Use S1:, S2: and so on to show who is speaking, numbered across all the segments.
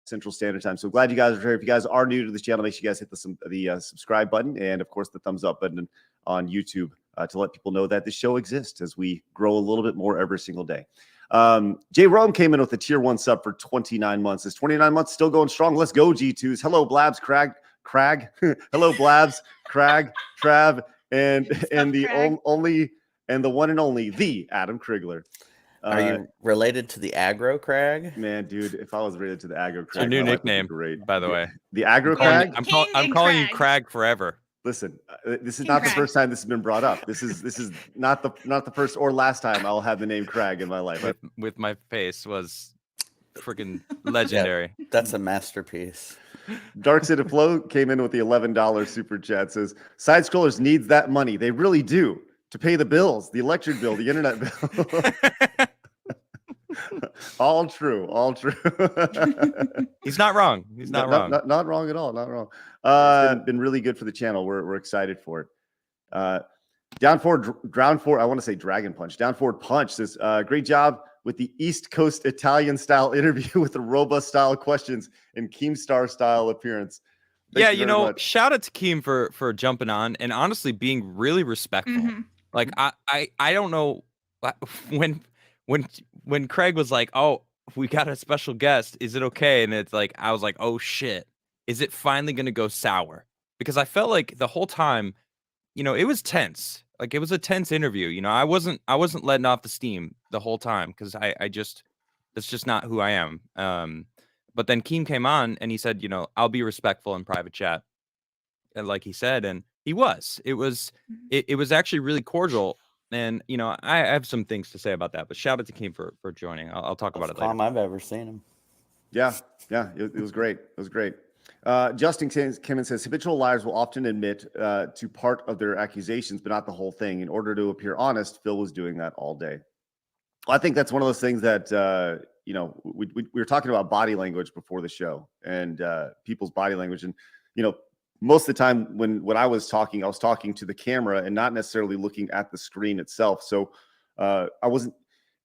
S1: Central Standard Time. So glad you guys are here. If you guys are new to this channel, make sure you guys hit the subscribe button and, of course, the thumbs up button on YouTube to let people know that the show exists as we grow a little bit more every single day. Jay Rome came in with a tier 1 sub for 29 months. Is 29 months still going strong? Let's go, G2s. Hello, Blabs, Crag. Hello, Blabs, Crag, Trav, and the only and the one and only the Adam Krigler.
S2: Are you related to the aggro Crag?
S1: Man, dude, if I was related to the aggro Crag,
S3: your new nickname,
S1: great.
S3: By the way.
S1: The aggro Crag?
S3: I'm calling you Crag forever.
S1: Listen, this is not the first time this has been brought up. This is not the first or last time I'll have the name Crag in my life.
S3: With my face was freaking legendary.
S2: Yeah, that's a masterpiece.
S1: Dark City Flow came in with the $11 super chat. Says side scrollers needs that money. They really do to pay the bills, the electric bill, the internet bill. All true.
S3: He's not wrong. He's not wrong.
S1: Not wrong at all. Not wrong. Been really good for the channel. We're excited for it. Down forward, I want to say Dragon Punch. Down forward Punch says, great job with the East Coast Italian style interview with the robust style questions and Keemstar style appearance.
S3: Thank you know, shout out to Keem for jumping on and honestly being really respectful. Mm-hmm. Like I don't know when Craig was like, "Oh, we got a special guest. Is it okay?" And it's like I was like, "Oh shit. Is it finally going to go sour?" Because I felt like the whole time, you know, it was tense. Like it was a tense interview. You know, I wasn't letting off the steam the whole time because I just that's just not who I am. But then Keem came on and he said, you know, I'll be respectful in private chat. And like he said, and he was. It was actually really cordial. And you know, I have some things to say about that. But shout out to Keem for joining. I'll talk about it later.
S2: Calm I've ever seen him.
S1: Yeah, it was great. It was great. Justin Kimmon says habitual liars will often admit to part of their accusations, but not the whole thing. In order to appear honest, Phil was doing that all day. Well, I think that's one of those things that you know, we were talking about body language before the show and people's body language, and you know, most of the time when I was talking to the camera and not necessarily looking at the screen itself. So I wasn't.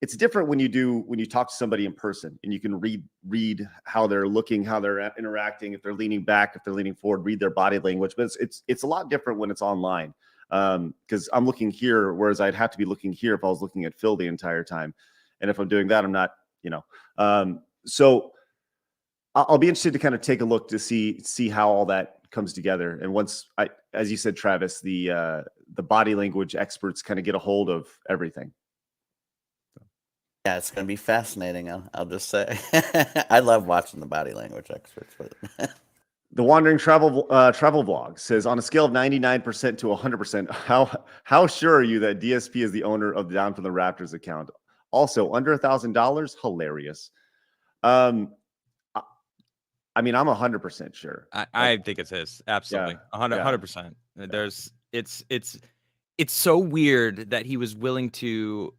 S1: It's different when you talk to somebody in person and you can read how they're looking, how they're interacting, if they're leaning back, if they're leaning forward, read their body language. But it's a lot different when it's online because I'm looking here, whereas I'd have to be looking here if I was looking at Phil the entire time. And if I'm doing that, I'm not, you know. So I'll be interested to kind of take a look to see how all that comes together. And once as you said, Travis, the body language experts kind of get a hold of everything.
S2: Yeah, it's going to be fascinating. I'll just say, I love watching the body language experts.
S1: The Wandering Travel Vlog says, on a scale of 99% to 100%, how sure are you that DSP is the owner of the Down from the Raptors account? Also, under $1,000, hilarious. I mean, I'm 100% sure.
S3: I think it's his. Absolutely, 100%. There's it's so weird that he was willing to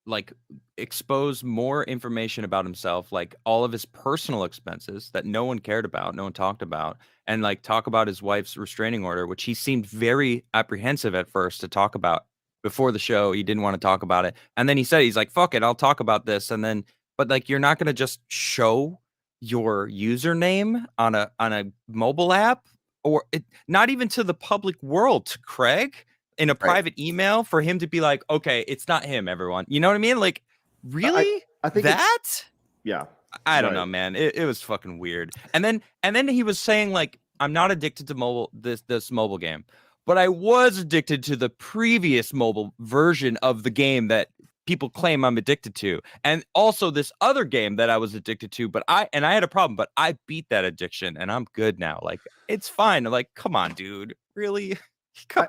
S3: like expose more information about himself, like all of his personal expenses that no one cared about, no one talked about, and like talk about his wife's restraining order, which he seemed very apprehensive at first to talk about before the show. He didn't want to talk about it. And then he said, he's like, fuck it, I'll talk about this. And then, but like, you're not going to just show your username on a mobile app or not even to the public world, to Craig in a private email for him to be like, okay, it's not him, everyone. You know what I mean? Like, really?
S1: I think
S3: that?
S1: Yeah.
S3: I don't know, man. It was fucking weird. And then he was saying like, I'm not addicted to this mobile game, but I was addicted to the previous mobile version of the game that people claim I'm addicted to. And also this other game that I was addicted to, but I had a problem, but I beat that addiction and I'm good now. Like, it's fine. I'm like, come on, dude. Really?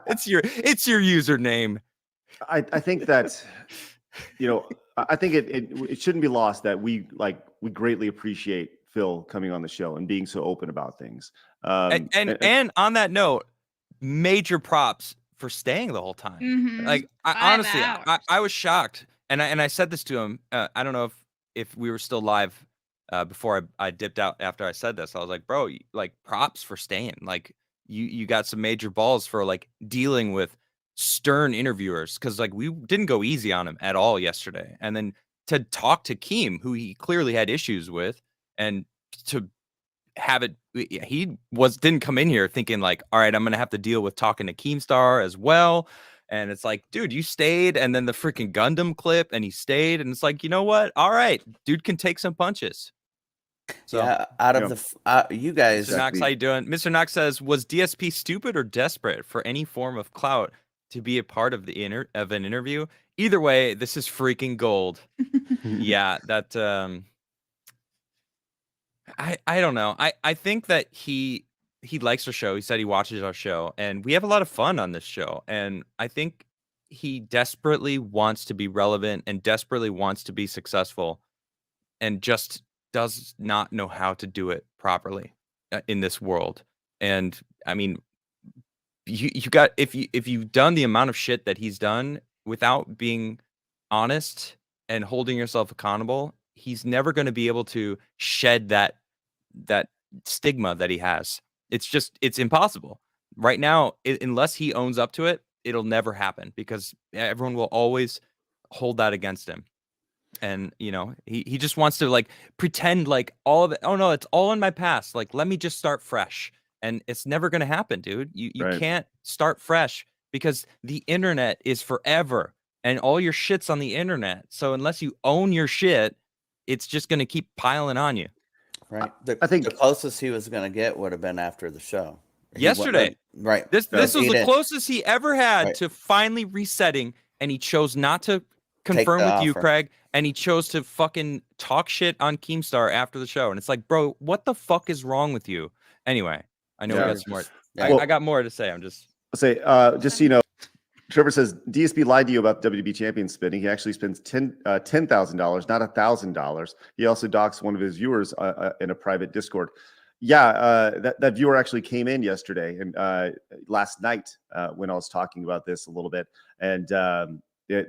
S3: It's your username.
S1: I think that, you know, I think it shouldn't be lost that we greatly appreciate Phil coming on the show and being so open about things.
S3: And on that note, major props for staying the whole time.
S4: Mm-hmm.
S3: Like honestly, I was shocked, and I said this to him. I don't know if we were still live before I dipped out after I said this. I was like, bro, like props for staying. Like you got some major balls for like dealing with stern interviewers, because like we didn't go easy on him at all yesterday. And then to talk to Keem, who he clearly had issues with, and have it. He didn't come in here thinking like, all right, I'm gonna have to deal with talking to Keemstar as well. And it's like, dude, you stayed, and then the freaking Gundam clip, and he stayed, and it's like, you know what? All right, dude can take some punches. So,
S2: yeah, out of the you guys,
S3: Mr. Knox, how you doing? Mr. Knox says, was DSP stupid or desperate for any form of clout to be a part of the of an interview? Either way, this is freaking gold. Yeah, that I don't know. I think that he likes our show. He said he watches our show, and we have a lot of fun on this show. And I think he desperately wants to be relevant and desperately wants to be successful, and just does not know how to do it properly in this world. And I mean, you got if you've done the amount of shit that he's done without being honest and holding yourself accountable, he's never going to be able to shed that stigma that he has. It's impossible right now. Unless he owns up to it, it'll never happen, because everyone will always hold that against him. And you know, he just wants to like pretend like all of it. Oh no, it's all in my past. Like, let me just start fresh. And it's never going to happen, dude. You can't start fresh, because the internet is forever, and all your shit's on the internet. So unless you own your shit, it's just going to keep piling on you.
S2: Right. I think the closest he was going to get would have been after the show.
S3: Yesterday.
S2: Right.
S3: This was the closest he ever had to finally resetting, and he chose not to confirm with you, Craig, and he chose to fucking talk shit on Keemstar after the show. And it's like, bro, what the fuck is wrong with you? Anyway, I know we got some more. I got more to say. I'm just
S1: just so you know, Trevor says DSP lied to you about WB champion spinning. He actually spends $10,000, not $1,000. He also docks one of his viewers in a private Discord. Yeah, that viewer actually came in yesterday and last night when I was talking about this a little bit, and I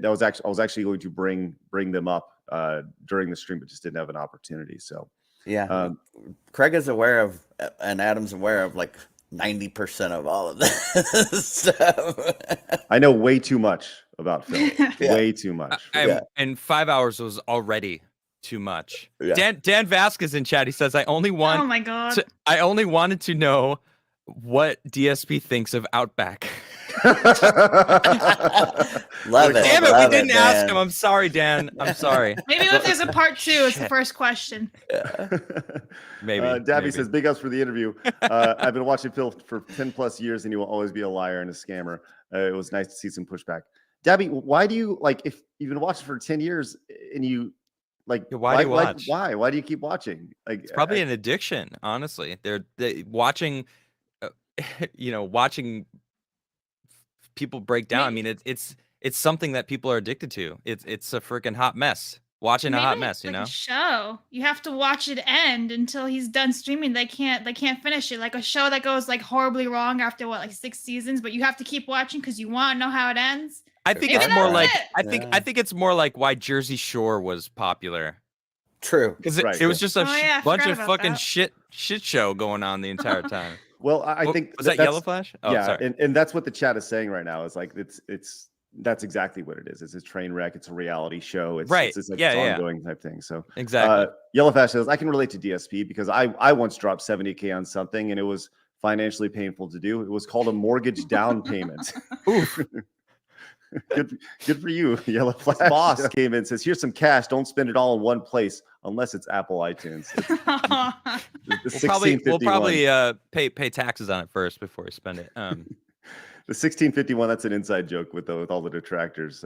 S1: was actually going to bring them up during the stream, but just didn't have an opportunity. So
S2: yeah, Craig is aware of, and Adam's aware of, like 90% of all of this stuff.
S1: I know way too much about film. Way too much.
S3: And 5 hours was already too much. Dan Vasquez in chat, he says, I only wanted to know what DSP thinks of Outback.
S2: Love it.
S3: Damn it, we didn't ask him. I'm sorry, Dan. I'm sorry.
S4: Maybe if there's a part 2, it's the first question.
S3: Maybe.
S1: Dabby says, big ups for the interview. I've been watching Phil for 10 plus years, and he will always be a liar and a scammer. It was nice to see some pushback. Dabby, why do you, like, if you've been watching for 10 years and you, like,
S3: why do you watch?
S1: Why do you keep watching? Like,
S3: it's probably an addiction, honestly. They're watching, watching people break down. I mean, it's something that people are addicted to. It's a freaking hot mess. Watching a hot mess,
S4: like a show. You have to watch it end until he's done streaming. They can't finish it. Like a show that goes like horribly wrong after like 6 seasons, but you have to keep watching because you want to know how it ends.
S3: I think it's more like I think it's more like why Jersey Shore was popular.
S2: True,
S3: because it was just a bunch of fucking shit show going on the entire time.
S1: Well, I think
S3: was that Yellow Flash? Oh,
S1: yeah,
S3: sorry.
S1: And that's what the chat is saying right now. Is like that's exactly what it is. It's a train wreck. It's a reality show. It's like it's ongoing type thing. So
S3: exactly.
S1: Yellow Flash says I can relate to DSP because I once dropped $70K on something and it was financially painful to do. It was called a mortgage down payment. Oof. Good for you, Yellow Flash. Boss came in and says, "Here's some cash. Don't spend it all in one place unless it's Apple iTunes."
S3: We'll probably pay taxes on it first before we spend it.
S1: The 1651. That's an inside joke with all the detractors.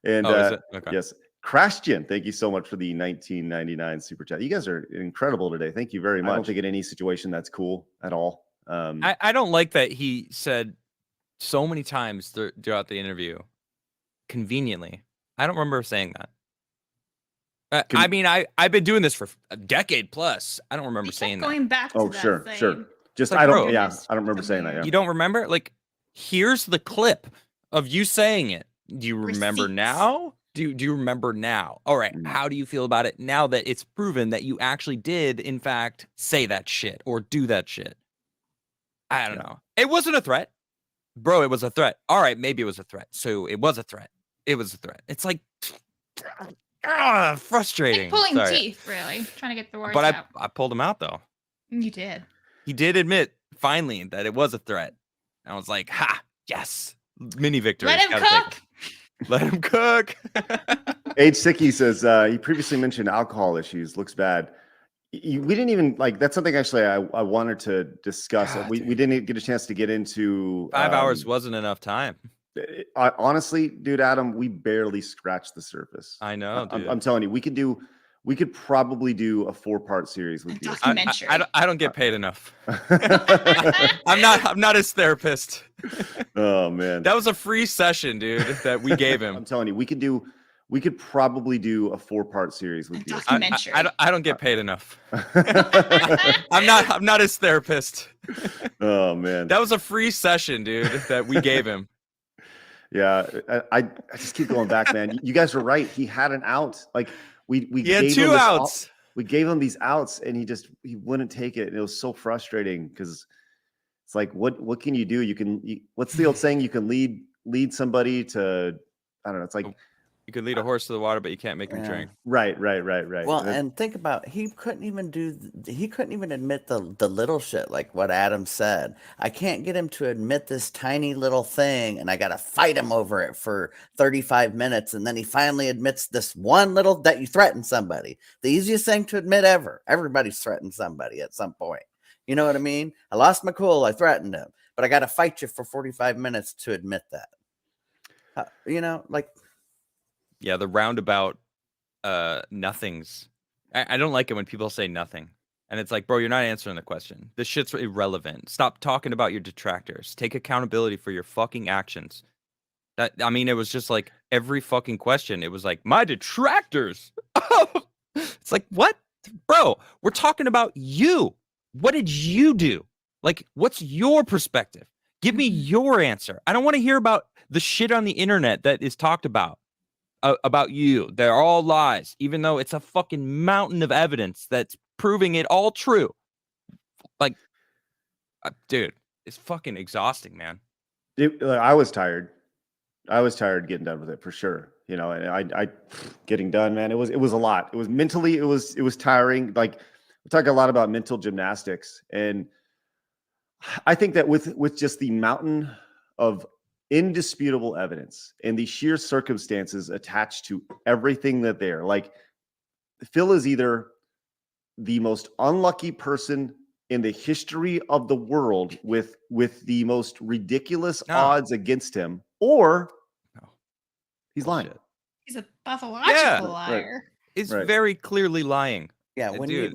S1: Yes, Crashgen, thank you so much for the 1999 super chat. You guys are incredible today. Thank you very much. I don't think in any situation that's cool at all.
S3: I don't like that he said so many times throughout the interview. Conveniently, I don't remember saying that. I mean, I've been doing this for a decade plus. I don't remember saying that.
S4: Going back to that
S1: sure. Just
S3: like,
S1: I don't remember saying that. Yeah.
S3: You don't remember? Like, here's the clip of you saying it. Do you remember now? Do you remember now? All right. How do you feel about it now that it's proven that you actually did, in fact, say that shit or do that shit? I don't know. It wasn't a threat. Bro, it was a threat. All right, maybe it was a threat. So it was a threat. It was a threat. It's like, Frustrating.
S4: Like pulling
S3: Sorry.
S4: teeth, really, trying to get the words
S3: But
S4: out.
S3: I pulled him out though.
S4: You did.
S3: He did admit finally that it was a threat. I was like, ha, yes, mini victory.
S4: Let him cook.
S3: Let him cook.
S1: Age Sicky says he previously mentioned alcohol issues. Looks bad. We didn't even like that's something actually I wanted to discuss.
S3: God,
S1: we didn't get a chance to get into
S3: 5 hours wasn't enough time.
S1: Honestly, dude, Adam, we barely scratched the surface.
S3: I know, dude.
S1: I'm telling you, we could probably do a 4-part series with you.
S3: I don't get paid enough. I'm not his therapist.
S1: Oh man,
S3: that was a free session, dude, that we gave him.
S1: I'm telling you, we could probably do a 4-part series with you.
S3: I don't get paid enough. I'm not his therapist.
S1: Oh man,
S3: that was a free session, dude, that we gave him.
S1: Yeah, I just keep going back, man. You guys were right. He had an out. Like we
S3: he had
S1: gave
S3: 2 outs.
S1: We gave him these outs, and he wouldn't take it. And it was so frustrating because it's like, what can you do? What's the old saying? You can lead somebody to, I don't know. It's like
S3: you could lead a horse to the water, but you can't make him drink.
S1: Right.
S2: Well, and think about he couldn't even admit the little shit like what Adam said. I can't get him to admit this tiny little thing, and I got to fight him over it for 35 minutes, and then he finally admits this one little that you threatened somebody. The easiest thing to admit ever. Everybody's threatened somebody at some point. You know what I mean? I lost my cool. I threatened him, but I got to fight you for 45 minutes to admit that. Yeah,
S3: the roundabout nothings. I don't like it when people say nothing. And it's like, bro, you're not answering the question. This shit's irrelevant. Stop talking about your detractors. Take accountability for your fucking actions. It was just like every fucking question. It was like, my detractors. It's like, what? Bro, we're talking about you. What did you do? Like, what's your perspective? Give me your answer. I don't want to hear about the shit on the internet that is talked about you. They're all lies, even though it's a fucking mountain of evidence that's proving it all true. Like, dude, it's fucking exhausting, man.
S1: I was tired. Getting done with it for sure. You know, and I getting done, man. It was a lot. It was mentally, it was tiring. Like we talk a lot about mental gymnastics, and I think that with just the mountain of indisputable evidence and the sheer circumstances attached to everything that they're like, Phil is either the most unlucky person in the history of the world with the most ridiculous odds against him, or he's lying.
S4: He's a pathological liar.
S1: Right.
S3: He's very clearly lying.
S2: Yeah, when you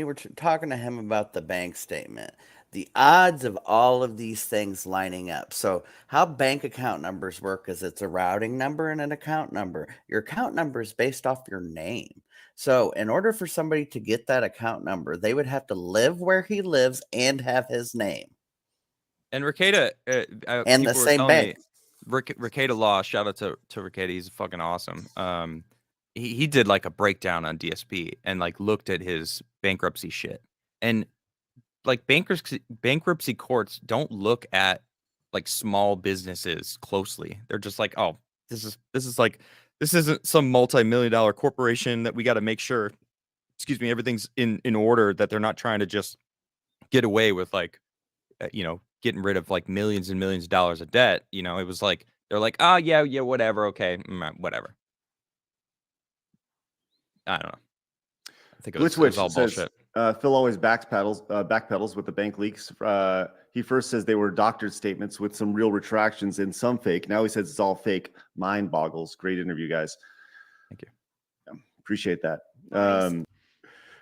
S2: were talking to him about the bank statement, the odds of all of these things lining up. So how bank account numbers work is it's a routing number and an account number. Your account number is based off your name. So in order for somebody to get that account number, they would have to live where he lives and have his name.
S3: And Rekieta,
S2: and the same bank.
S3: Rekieta Law, shout out to Rekieta. He's fucking awesome. He did like a breakdown on DSP and like looked at his bankruptcy shit. And like bankruptcy courts don't look at like small businesses closely. They're just like, oh, this isn't some multi-million-dollar corporation that we got to make sure, everything's in order, that they're not trying to just get away with like, getting rid of like millions and millions of dollars of debt. It was like, they're like, oh yeah, whatever. Okay. Whatever. I don't know. I think it was all bullshit.
S1: Phil always backpedals with the bank leaks. He first says they were doctored statements with some real retractions and some fake. Now he says it's all fake. Mind boggles. Great interview, guys.
S3: Thank you.
S1: Yeah, appreciate that.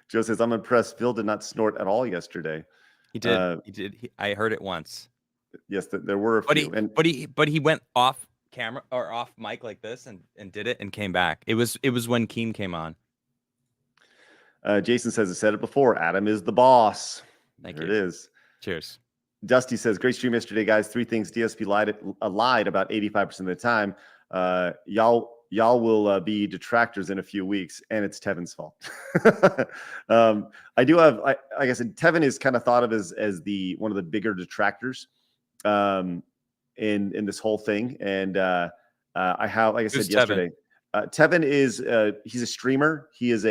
S1: Joe says, I'm impressed. Phil did not snort at all yesterday.
S3: He did. He did. I heard it once.
S1: Yes, there were a few.
S3: But he went off camera or off mic like this and did it and came back. It was when Keem came on.
S1: Jason says, I said it before. Adam is the boss.
S3: Thank you.
S1: It is.
S3: Cheers.
S1: Dusty says, great stream yesterday, guys. 3 things DSP lied about 85% of the time. Y'all will be detractors in a few weeks, and it's Tevin's fault. I do have, like I said, Tevin is kind of thought of as one of the bigger detractors in this whole thing. And I have, like I said yesterday, Tevin is he's a streamer. He is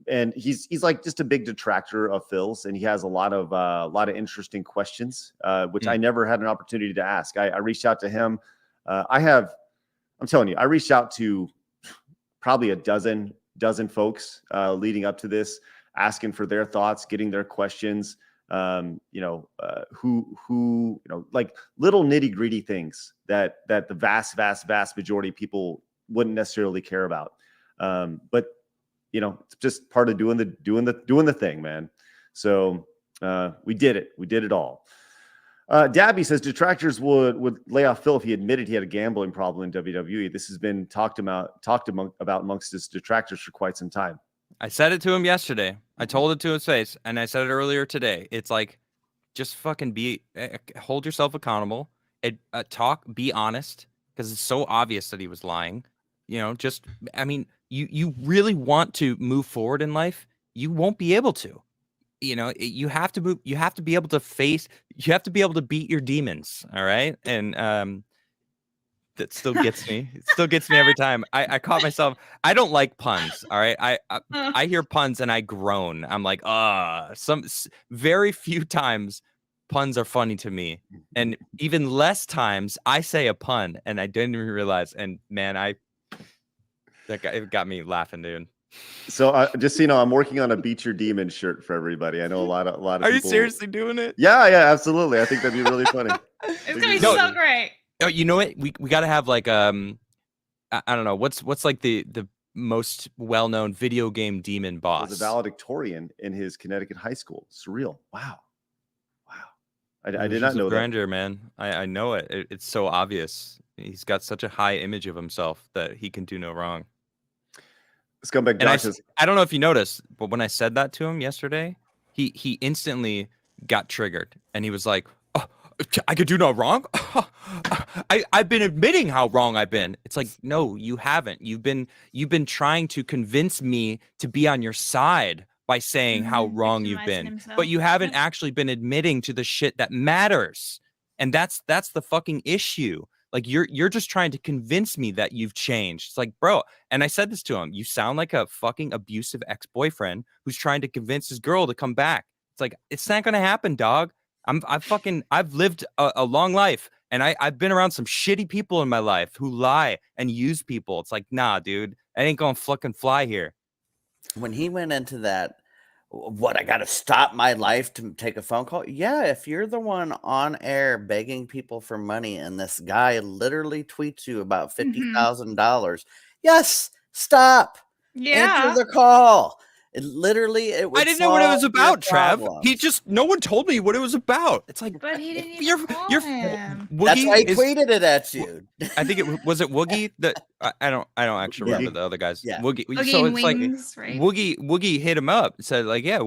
S1: and he's like just a big detractor of Phil's, and he has a lot of interesting questions, which I never had an opportunity to ask. I reached out to him. I'm telling you, I reached out to probably a dozen folks leading up to this, asking for their thoughts, getting their questions. Who like little nitty gritty things that the vast majority of people wouldn't necessarily care about. But it's just part of doing the thing, man. So we did it. We did it all. Dabby says detractors would lay off Phil if he admitted he had a gambling problem in WWE. This has been talked about amongst his detractors for quite some time.
S3: I said it to him yesterday. I told it to his face, and I said it earlier today. It's like, just fucking hold yourself accountable. Be honest, because it's so obvious that he was lying. You really want to move forward in life, you won't be able to. You have to move. You have to be able to face. You have to be able to beat your demons. All right, and that still gets me. It still gets me every time. I caught myself. I don't like puns. All right, I hear puns and I groan. I'm like, very few times puns are funny to me, and even less times I say a pun and I didn't even realize. And man, it got me laughing, dude.
S1: So just so you know, I'm working on a Beat Your Demon shirt for everybody. I know a lot of
S3: Are
S1: people.
S3: You seriously doing it?
S1: Yeah, absolutely. I think that'd be really funny.
S4: It's gonna be so great.
S3: Oh, you know what? We got to have like I don't know what's like the most well-known video game demon boss.
S1: He was a valedictorian in his Connecticut high school. Surreal. Wow. I did not know that.
S3: Grandeur, man. I know it. It's so obvious. He's got such a high image of himself that he can do no wrong.
S1: Scumbag Josh says,
S3: I don't know if you noticed, but when I said that to him yesterday, he instantly got triggered, and he was like, "Oh, I could do no wrong. I've been admitting how wrong I've been." It's like, no, you haven't. You've been trying to convince me to be on your side by saying how wrong you've been, but you haven't actually been admitting to the shit that matters, and that's the fucking issue. Like you're just trying to convince me that you've changed. It's like, bro, and I said this to him, you sound like a fucking abusive ex-boyfriend who's trying to convince his girl to come back. It's like, it's not gonna happen, dog. I've lived a long life, and I've been around some shitty people in my life who lie and use people. It's like, nah, dude, I ain't gonna fucking fly here.
S2: When he went into that, I got to stop my life to take a phone call. Yeah, if you're the one on air begging people for money and this guy literally tweets you about $50,000, yes, stop.
S4: Yeah.
S2: Answer the call. It literally,
S3: I didn't know what it was about, Trav. No one told me what it was about. It's like,
S4: but he didn't even call him.
S2: That's why he tweeted it at you.
S3: I think it was Woogie that I don't actually remember the other guys.
S2: Yeah.
S3: Woogie.
S4: Woogie
S3: So
S4: and
S3: it's
S4: Wings,
S3: like
S4: right?
S3: Woogie hit him up, said like, yeah,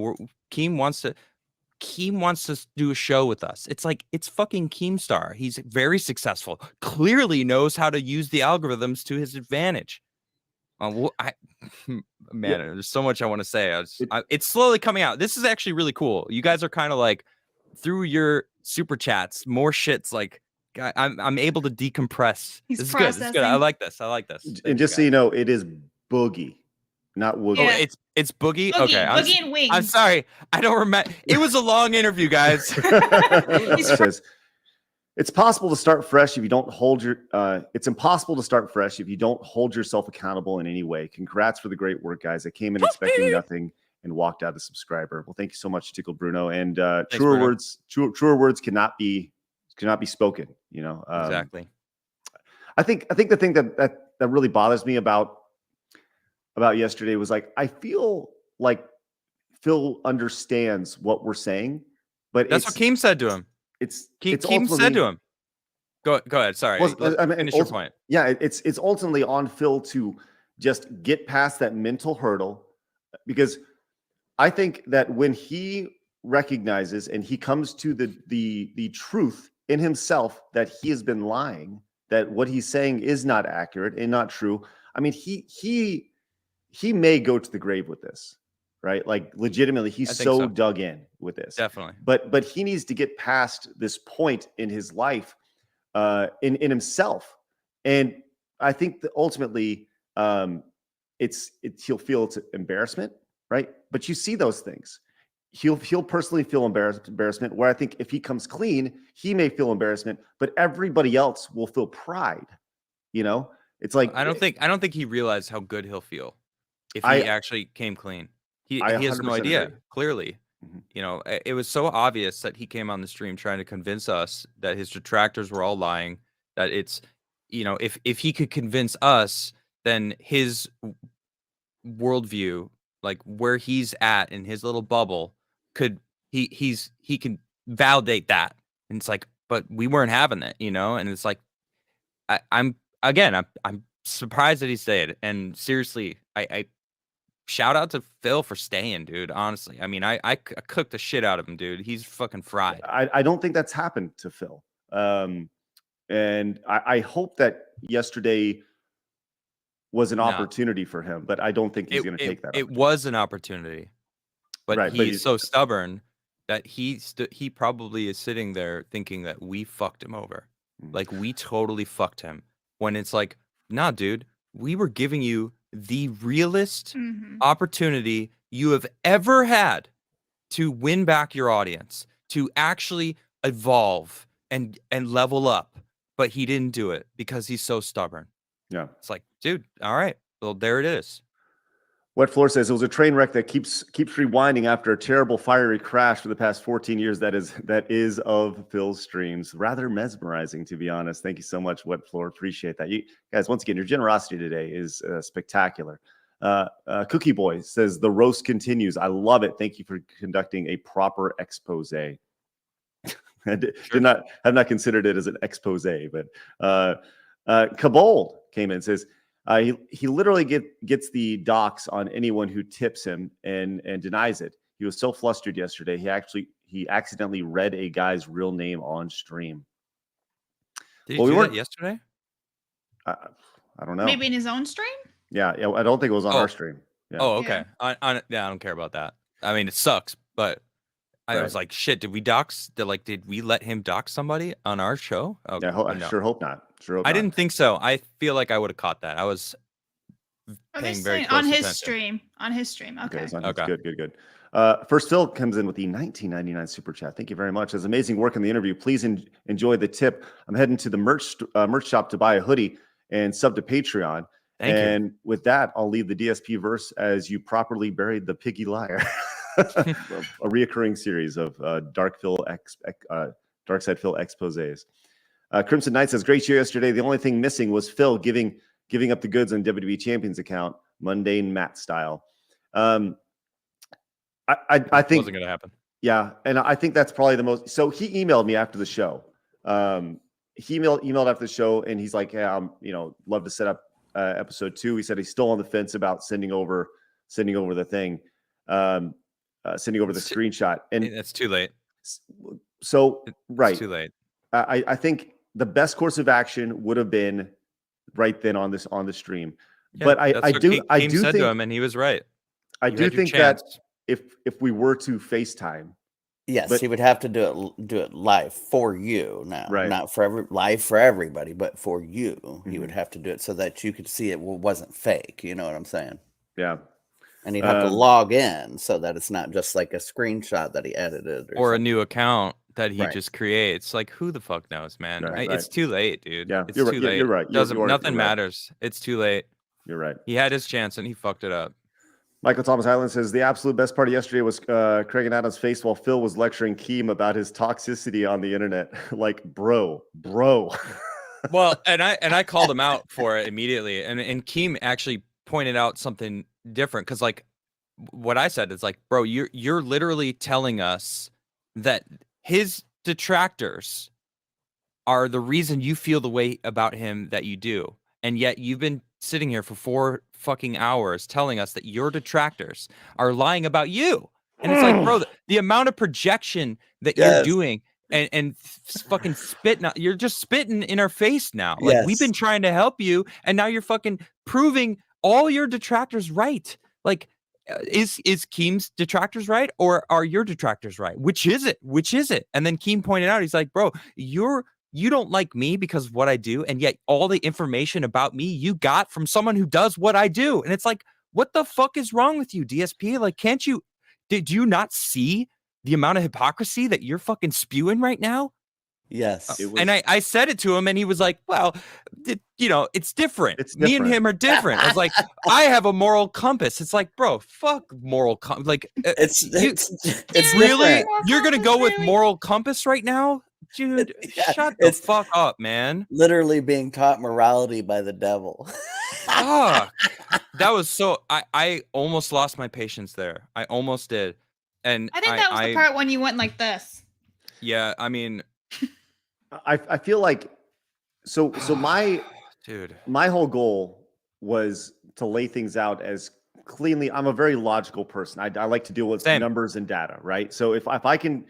S3: Keem wants to do a show with us. It's like, it's fucking Keemstar. He's very successful. Clearly knows how to use the algorithms to his advantage. There's so much I want to say. It's slowly coming out. This is actually really cool. You guys are kind of like, through your super chats, more shit's like, I'm able to decompress.
S4: He's
S3: this is
S4: processing.
S3: good. This is good. I like this.
S1: and just so you know, it is Boogie, not Woogie.
S4: Yeah.
S3: Oh, it's Boogie.
S4: Boogie,
S3: Okay,
S4: Boogie and Wings.
S3: I'm sorry. I don't remember. It was a long interview, guys.
S1: He says, it's possible to start fresh if you don't hold your. It's impossible to start fresh if you don't hold yourself accountable in any way. Congrats for the great work, guys. I came in expecting nothing and walked out a subscriber. Well, thank you so much, Tickle Bruno. And truer words cannot be spoken.
S3: Exactly.
S1: I think the thing that really bothers me about yesterday was like, I feel like Phil understands what we're saying, but
S3: that's what Keem said to him. Keem said to him. Go ahead. Sorry. Finish your point.
S1: Yeah, it's ultimately on Phil to just get past that mental hurdle, because I think that when he recognizes and he comes to the truth in himself that he has been lying, that what he's saying is not accurate and not true. I mean, he may go to the grave with this. Right? Like legitimately, he's so dug in with this.
S3: Definitely.
S1: But he needs to get past this point in his life, in himself. And I think that ultimately he'll feel it's embarrassment, right? But you see those things. He'll personally feel embarrassment, where I think if he comes clean, he may feel embarrassment, but everybody else will feel pride. You know, it's like
S3: I don't think he realized how good he'll feel if he actually came clean. He has no idea.
S1: Agree.
S3: Clearly, you know, it was so obvious that he came on the stream trying to convince us that his detractors were all lying. That it's, you know, if he could convince us, then his worldview, like where he's at in his little bubble, he can validate that. And it's like, but we weren't having it, you know. And it's like, I'm surprised that he stayed. And seriously, I shout out to Phil for staying, dude. Honestly, I mean, I cooked the shit out of him, dude. He's fucking fried.
S1: I don't think that's happened to Phil. And I hope that yesterday was an opportunity for him, but I don't think he's going to take that.
S3: It was an opportunity, but he's so stubborn that he probably is sitting there thinking that we fucked him over. Like we totally fucked him, when it's like, nah, dude, we were giving you the realest opportunity you have ever had to win back your audience, to actually evolve and level up. But he didn't do it because he's so stubborn.
S1: Yeah.
S3: It's like, dude, all right, well, there it is.
S1: Wet Floor says it was a train wreck that keeps rewinding after a terrible fiery crash for the past 14 years. That is of Phil's streams. Rather mesmerizing, to be honest. Thank you so much, Wet Floor. Appreciate that. You guys, once again, your generosity today is spectacular. Cookie Boy says the roast continues. I love it. Thank you for conducting a proper expose. I have not considered it as an expose, but Kabold came in and says, he literally gets the docs on anyone who tips him and denies it. He was so flustered yesterday. He accidentally read a guy's real name on stream.
S3: Did he do that yesterday?
S1: I don't know.
S4: Maybe in his own stream?
S1: Yeah. I don't think it was on our stream. Yeah.
S3: Oh, okay. Yeah. I don't care about that. I mean, it sucks, but I was like, shit, did we let him dox somebody on our show? Okay.
S1: Yeah, I sure hope not.
S3: I didn't think so. I feel like I would have caught that. I was paying very close
S4: on his
S3: attention.
S4: stream. On his stream. Okay.
S1: Good. First Phil comes in with the $19.99 super chat. Thank you very much. It's amazing work in the interview. Please enjoy the tip. I'm heading to the merch shop to buy a hoodie and sub to Patreon. Thank you. With that, I'll leave the DSP verse as you properly buried the piggy liar. A reoccurring series of Dark Side Phil exposés. Crimson Knight says, great show yesterday. The only thing missing was Phil giving up the goods on WWE Champions account, mundane Matt style. I think
S3: wasn't going to happen.
S1: Yeah, and I think that's probably the most. So he emailed me after the show. He emailed after the show, and he's like, "Yeah, love to set up episode 2." He said he's still on the fence about sending over the thing, sending over the screenshot, and
S3: it's too late.
S1: So right,
S3: it's too late.
S1: I think the best course of action would have been right then on the stream. Yeah, but I do
S3: said
S1: think
S3: to him, and he was right.
S1: I do think that if we were to FaceTime,
S2: yes, he would have to do it live for you now,
S1: right?
S2: Not for live for everybody, but for you. He would have to do it so that you could see it wasn't fake. You know what I'm saying?
S1: Yeah.
S2: And he'd have to log in so that it's not just like a screenshot that he edited
S3: or a new account that he just creates. Like, who the fuck knows, man? It's too late, dude.
S1: Yeah,
S3: it's too late.
S1: You're right.
S3: Nothing matters. It's too late.
S1: You're right.
S3: He had his chance and he fucked it up.
S1: Michael Thomas Highland says the absolute best part of yesterday was Craig and Adam's face while Phil was lecturing Keem about his toxicity on the internet. Like, bro.
S3: Well, and I called him out for it immediately, and Keem actually pointed out something different, because like what I said is like, bro, you're literally telling us that his detractors are the reason you feel the way about him that you do, and yet you've been sitting here for 4 fucking hours telling us that your detractors are lying about you. And it's like, bro, the amount of projection that you're doing and fucking spitting out, you're just spitting in our face now. Like, we've been trying to help you, and now you're fucking proving all your detractors right. Like, is Keem's detractors right, or are your detractors right? Which is it? And then Keem pointed out, he's like, bro, you're you don't like me because of what I do, and yet all the information about me you got from someone who does what I do. And it's like, what the fuck is wrong with you, DSP? Like, did you not see the amount of hypocrisy that you're fucking spewing right now?
S2: Yes.
S3: And I said it to him, and he was like, well, it's different. Me and him are different. I was like, I have a moral compass. It's like, bro, fuck moral compass. Like,
S2: it's
S3: really,
S2: different.
S3: you're going to go with moral compass right now? Dude, shut the fuck up, man.
S2: Literally being taught morality by the devil.
S3: Fuck. That was so, I almost lost my patience there. I almost did. And
S4: I think that was the part when you went like this.
S3: Yeah, I mean,
S1: I feel like so my
S3: dude, my
S1: whole goal was to lay things out as cleanly. I'm a very logical person. I like to deal with numbers and data, right? So if I can,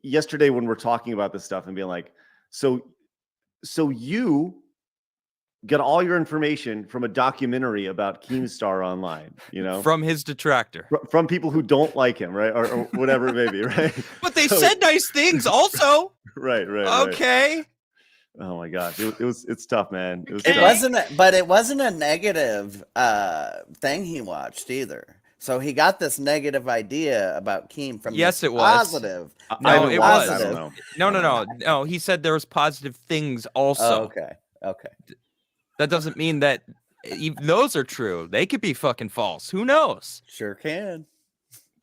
S1: yesterday when we're talking about this stuff and being like, so you get all your information from a documentary about Keemstar online,
S3: from his detractor,
S1: from people who don't like him, right, or whatever it may be, right?
S3: But they said nice things, also.
S1: Right.
S3: Okay.
S1: Oh my gosh, it's tough, man.
S2: It wasn't a negative thing he watched either. So he got this negative idea about Keem from
S3: it was
S2: positive.
S3: No, it was.
S1: I don't know.
S3: No. He said there was positive things also.
S2: Oh, okay.
S3: That doesn't mean that even those are true. They could be fucking false. Who knows?
S2: Sure can.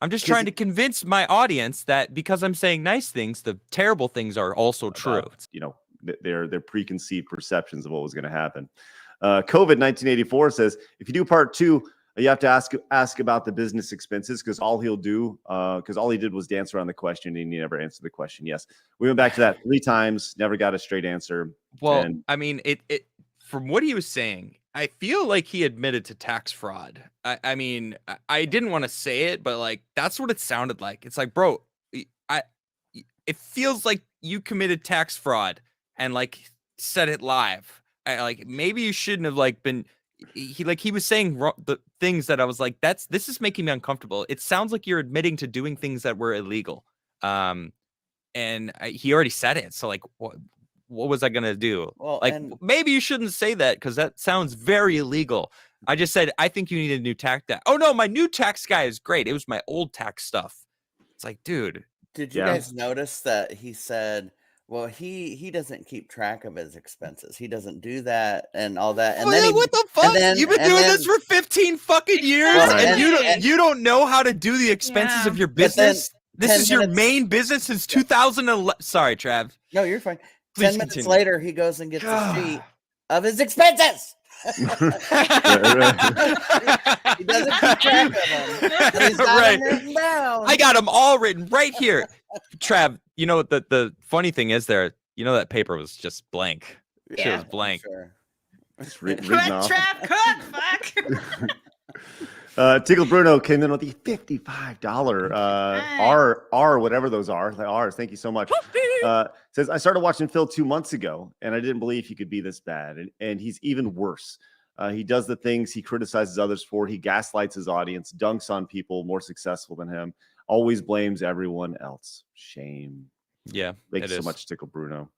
S3: I'm just trying to convince my audience that because I'm saying nice things, the terrible things are also true.
S1: Their preconceived perceptions of what was going to happen. COVID 1984 says, if you do part 2, you have to ask about the business expenses, because all he did was dance around the question and he never answered the question. Yes, we went back to that 3 times, never got a straight answer.
S3: Well, I mean, it from what he was saying, I feel like he admitted to tax fraud. I mean, I didn't want to say it, but like that's what it sounded like. It's like, bro, it feels like you committed tax fraud and like said it live. Like maybe you shouldn't have like been. He was saying the things that I was like, this is making me uncomfortable. It sounds like you're admitting to doing things that were illegal. And he already said it. So like, what was I gonna do?
S2: Well,
S3: like maybe you shouldn't say that because that sounds very illegal. I just said I think you need a new tax guy. Oh no, my new tax guy is great. It was my old tax stuff. It's like, dude.
S2: Did you guys notice that he said, well, he doesn't keep track of his expenses. He doesn't do that and all that. And then
S3: what the fuck? You've been doing this for 15 fucking years, and you don't know how to do the expenses of your business. This is your main business since 2011. Sorry, Trav.
S2: No, you're fine.
S3: Please
S2: 10 minutes
S3: continue.
S2: later, he goes and gets a sheet of his expenses. He doesn't keep track of them. He's got them written down.
S3: I got them all written right here. Trav, you know the funny thing is that paper was just blank. Shit was blank.
S2: Sure.
S1: Just reading off.
S4: Trav Cook, fuck.
S1: Tickle Bruno came in with the $55 R whatever those are, the R's. Thank you so much. Says, I started watching Phil 2 months ago, and I didn't believe he could be this bad. And he's even worse. He does the things he criticizes others for. He gaslights his audience, dunks on people more successful than him, always blames everyone else. Shame.
S3: Yeah.
S1: Thank you so much, Tickle Bruno.